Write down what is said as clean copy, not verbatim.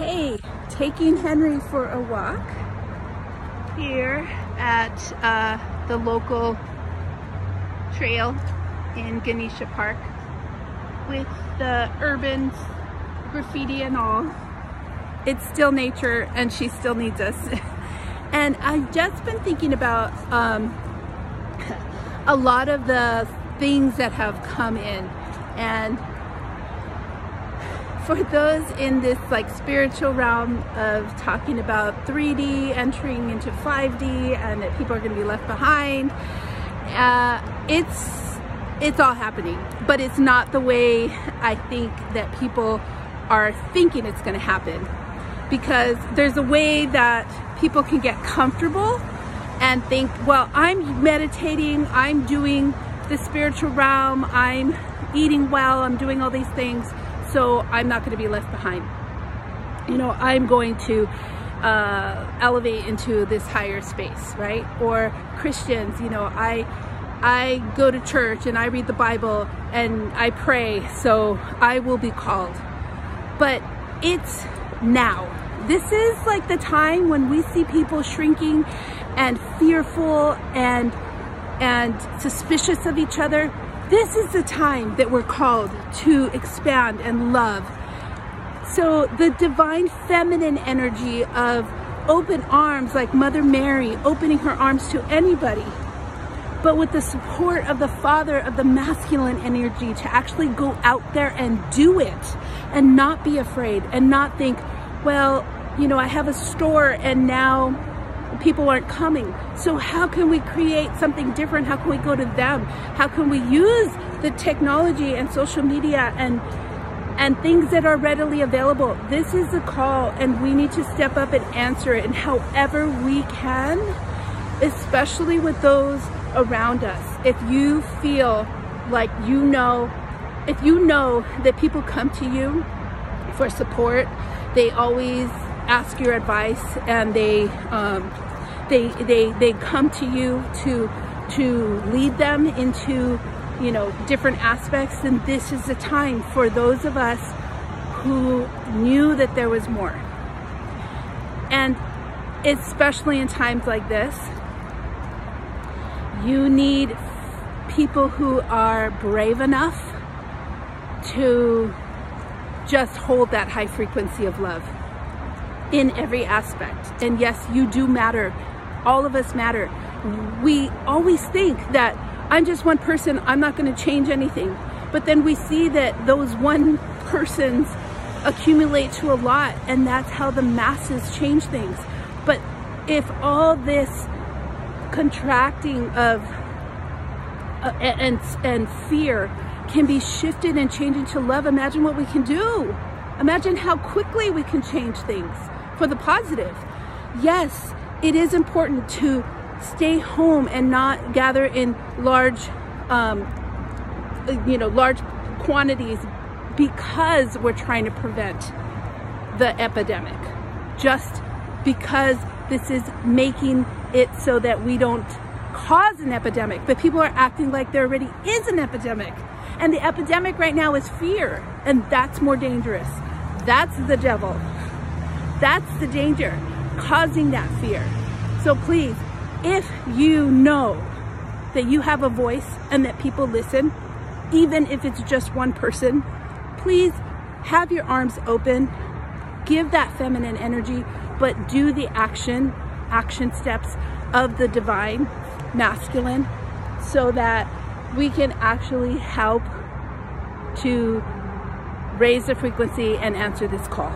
Hey, taking Henry for a walk here at the local trail in Ganesha Park with the urban graffiti and all. It's still nature and she still needs us. And I've just been thinking about a lot of the things that have come in, and for those in this like spiritual realm of talking about 3D entering into 5D and that people are going to be left behind, it's all happening, but it's not the way I think that people are thinking it's going to happen, because there's a way that people can get comfortable and think, well, I'm meditating, I'm doing the spiritual realm, I'm eating well, I'm doing all these things, so I'm not going to be left behind. You know, I'm going to elevate into this higher space, right? Or Christians, you know, I go to church and I read the Bible and I pray, so I will be called. But it's now. This is like the time when we see people shrinking and fearful and suspicious of each other. This is the time that we're called to expand and love. So the divine feminine energy of open arms, like Mother Mary opening her arms to anybody, but with the support of the Father of the masculine energy to actually go out there and do it and not be afraid and not think, well, you know, I have a store and now people aren't coming, so how can we create something different? How can we go to them? How can we use the technology and social media and things that are readily available? This is the call, and we need to step up and answer it in however we can, especially with those around us. If you feel like if you know that people come to you for support, they always ask your advice, and they come to you to lead them into, you know, different aspects. And this is the time for those of us who knew that there was more. And especially in times like this, you need people who are brave enough to just hold that high frequency of love in every aspect. And yes, you do matter. All of us matter. We always think that I'm just one person, I'm not going to change anything. But then we see that those one persons accumulate to a lot, and that's how the masses change things. But if all this contracting of and fear can be shifted and changed into love, imagine what we can do. Imagine how quickly we can change things for the positive. Yes, it is important to stay home and not gather in large, large quantities, because we're trying to prevent the epidemic. Just because this is making it so that we don't cause an epidemic, but people are acting like there already is an epidemic. And the epidemic right now is fear, and that's more dangerous. That's the devil. That's the danger, causing that fear. So please, if you know that you have a voice and that people listen, even if it's just one person, please have your arms open, give that feminine energy, but do the action steps of the divine masculine, so that we can actually help to raise the frequency and answer this call.